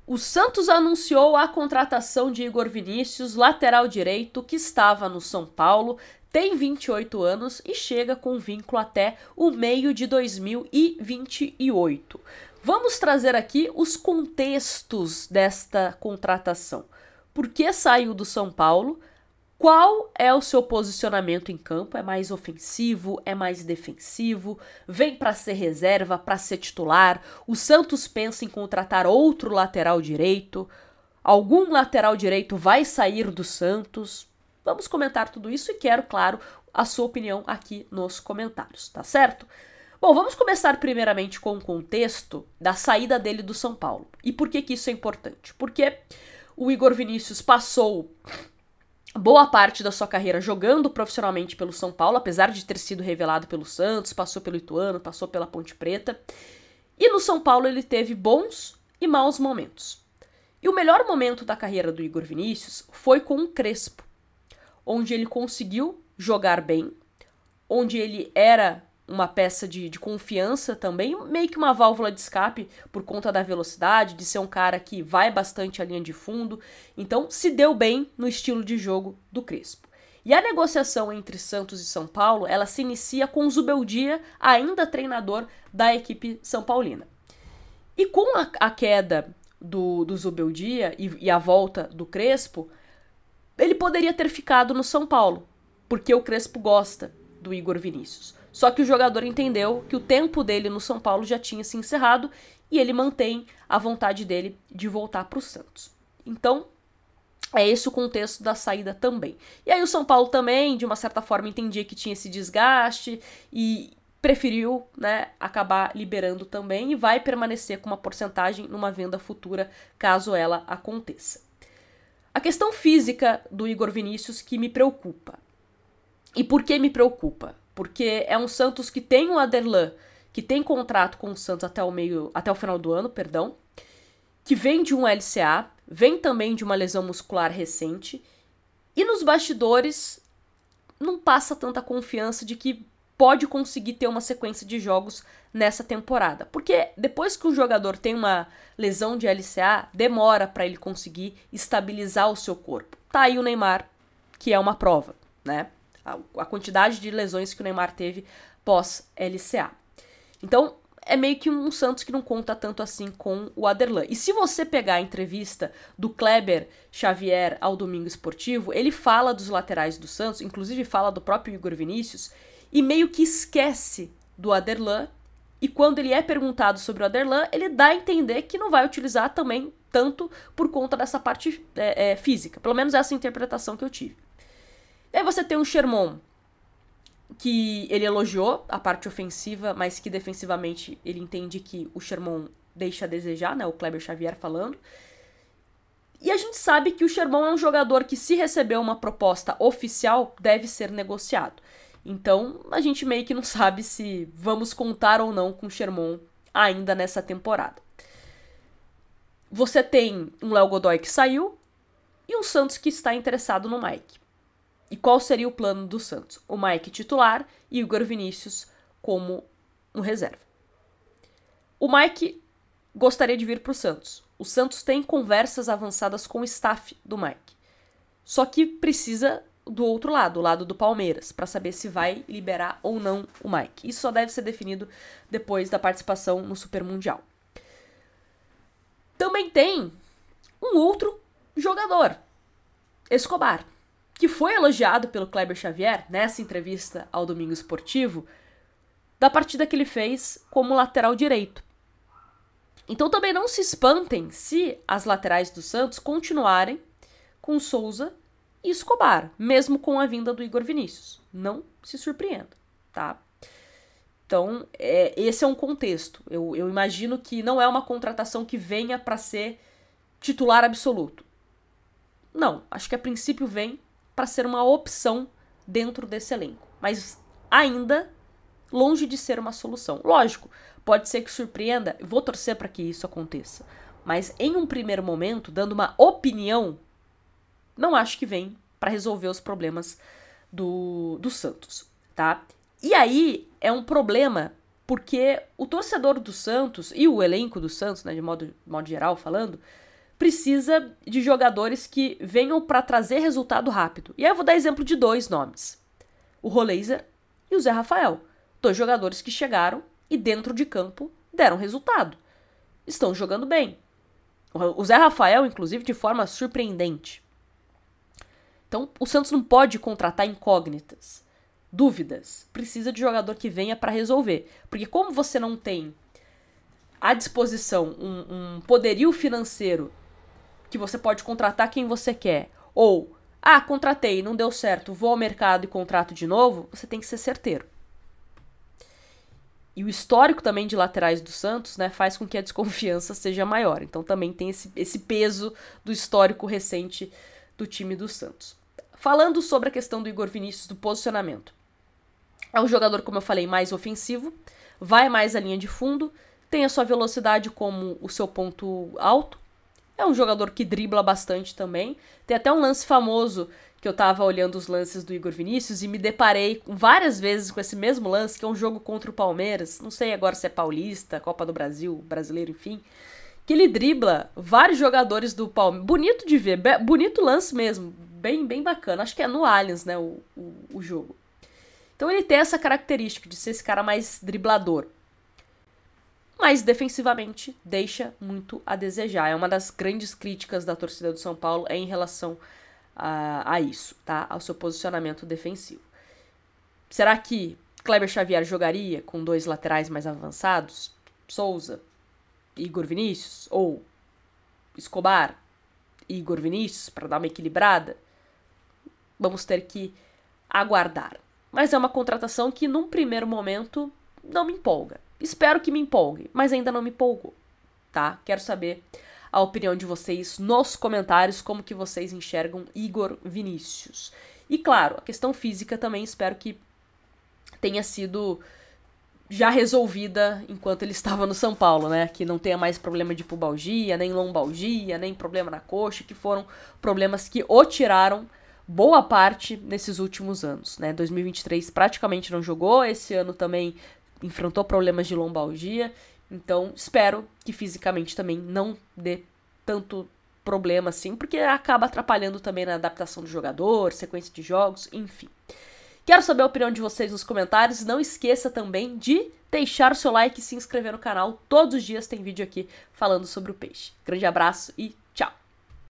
O Santos anunciou a contratação de Igor Vinícius, lateral direito, que estava no São Paulo, tem 28 anos e chega com vínculo até o meio de 2028. Vamos trazer aqui os contextos desta contratação. Por que saiu do São Paulo? Qual é o seu posicionamento em campo? É mais ofensivo? É mais defensivo? Vem para ser reserva, para ser titular? O Santos pensa em contratar outro lateral direito? Algum lateral direito vai sair do Santos? Vamos comentar tudo isso e quero, claro, a sua opinião aqui nos comentários, tá certo? Bom, vamos começar primeiramente com o contexto da saída dele do São Paulo. E por que isso é importante? Porque o Igor Vinícius passou boa parte da sua carreira jogando profissionalmente pelo São Paulo, apesar de ter sido revelado pelo Santos, passou pelo Ituano, passou pela Ponte Preta. E no São Paulo ele teve bons e maus momentos. E o melhor momento da carreira do Igor Vinícius foi com o Crespo, onde ele conseguiu jogar bem, onde ele era uma peça de confiança também, meio que uma válvula de escape por conta da velocidade, de ser um cara que vai bastante a linha de fundo, então se deu bem no estilo de jogo do Crespo. E a negociação entre Santos e São Paulo, ela se inicia com o Zubeldia, ainda treinador da equipe são paulina. E com a queda do Zubeldia e a volta do Crespo, ele poderia ter ficado no São Paulo, porque o Crespo gosta do Igor Vinícius. Só que o jogador entendeu que o tempo dele no São Paulo já tinha se encerrado e ele mantém a vontade dele de voltar para o Santos. Então, é esse o contexto da saída também. E aí o São Paulo também, de uma certa forma, entendia que tinha esse desgaste e preferiu, né, acabar liberando também e vai permanecer com uma porcentagem numa venda futura, caso ela aconteça. A questão física do Igor Vinícius que me preocupa. E por que me preocupa? Porque é um Santos que tem o Aderlan, que tem contrato com o Santos até o final do ano, perdão, que vem de um LCA, vem também de uma lesão muscular recente, e nos bastidores não passa tanta confiança de que pode conseguir ter uma sequência de jogos nessa temporada. Porque depois que o jogador tem uma lesão de LCA, demora para ele conseguir estabilizar o seu corpo. Tá aí o Neymar, que é uma prova, né? A quantidade de lesões que o Neymar teve pós-LCA. Então, é meio que um Santos que não conta tanto assim com o Aderlan. E se você pegar a entrevista do Kleber Xavier ao Domingo Esportivo, ele fala dos laterais do Santos, inclusive fala do próprio Igor Vinícius, e meio que esquece do Aderlan, e quando ele é perguntado sobre o Aderlan, ele dá a entender que não vai utilizar também tanto por conta dessa parte física. Pelo menos essa interpretação que eu tive. E aí você tem o Sherman, que ele elogiou a parte ofensiva, mas que defensivamente ele entende que o Sherman deixa a desejar, né? O Kleber Xavier falando. E a gente sabe que o Sherman é um jogador que, se receber uma proposta oficial, deve ser negociado. Então, a gente meio que não sabe se vamos contar ou não com o Sherman ainda nessa temporada. Você tem um Léo Godoy que saiu e um Santos que está interessado no Mike. E qual seria o plano do Santos? O Mike titular e o Igor Vinícius como um reserva. O Mike gostaria de vir para o Santos. O Santos tem conversas avançadas com o staff do Mike. Só que precisa do outro lado, o lado do Palmeiras, para saber se vai liberar ou não o Mike. Isso só deve ser definido depois da participação no Super Mundial. Também tem um outro jogador, Escobar, que foi elogiado pelo Kleber Xavier nessa entrevista ao Domingo Esportivo, da partida que ele fez como lateral direito. Então também não se espantem se as laterais do Santos continuarem com Souza e Escobar, mesmo com a vinda do Igor Vinícius. Não se surpreenda, tá? Então, esse é um contexto. Eu imagino que não é uma contratação que venha para ser titular absoluto. Não, acho que a princípio vem para ser uma opção dentro desse elenco. Mas ainda longe de ser uma solução. Lógico, pode ser que surpreenda, vou torcer para que isso aconteça. Mas em um primeiro momento, dando uma opinião, não acho que vem para resolver os problemas do Santos, tá? E aí é um problema porque o torcedor do Santos e o elenco do Santos, né, de modo geral falando, precisa de jogadores que venham para trazer resultado rápido. E aí eu vou dar exemplo de 2 nomes. O Roleiser e o Zé Rafael. 2 jogadores que chegaram e dentro de campo deram resultado. Estão jogando bem. O Zé Rafael, inclusive, de forma surpreendente. Então, o Santos não pode contratar incógnitas, dúvidas. Precisa de jogador que venha para resolver. Porque como você não tem à disposição um poderio financeiro que você pode contratar quem você quer, ou, contratei, não deu certo, vou ao mercado e contrato de novo, você tem que ser certeiro. E o histórico também de laterais do Santos, né, faz com que a desconfiança seja maior. Então também tem esse peso do histórico recente do time do Santos. Falando sobre a questão do Igor Vinícius, do posicionamento. É um jogador, como eu falei, mais ofensivo, vai mais à linha de fundo, tem a sua velocidade como o seu ponto alto. É um jogador que dribla bastante também. Tem até um lance famoso que eu tava olhando os lances do Igor Vinícius e me deparei várias vezes com esse mesmo lance, que é um jogo contra o Palmeiras. Não sei agora se é paulista, Copa do Brasil, brasileiro, enfim. Que ele dribla vários jogadores do Palmeiras. Bonito de ver, bonito lance mesmo. Bem bacana. Acho que é no Allianz, né, o jogo. Então ele tem essa característica de ser esse cara mais driblador. Mas defensivamente deixa muito a desejar. É uma das grandes críticas da torcida do São Paulo em relação a isso, tá? Ao seu posicionamento defensivo. Será que Kleber Xavier jogaria com 2 laterais mais avançados? Souza, Igor Vinícius? Ou Escobar, Igor Vinícius, para dar uma equilibrada? Vamos ter que aguardar. Mas é uma contratação que, num primeiro momento, não me empolga. Espero que me empolgue, mas ainda não me empolgou, tá? Quero saber a opinião de vocês nos comentários, como que vocês enxergam Igor Vinícius. E claro, a questão física também espero que tenha sido já resolvida enquanto ele estava no São Paulo, né? Que não tenha mais problema de pubalgia, nem lombalgia, nem problema na coxa, que foram problemas que o tiraram boa parte nesses últimos anos, né? 2023 praticamente não jogou, esse ano também enfrentou problemas de lombalgia, então espero que fisicamente também não dê tanto problema assim, porque acaba atrapalhando também na adaptação do jogador, sequência de jogos, enfim. Quero saber a opinião de vocês nos comentários, não esqueça também de deixar o seu like e se inscrever no canal, todos os dias tem vídeo aqui falando sobre o peixe. Grande abraço e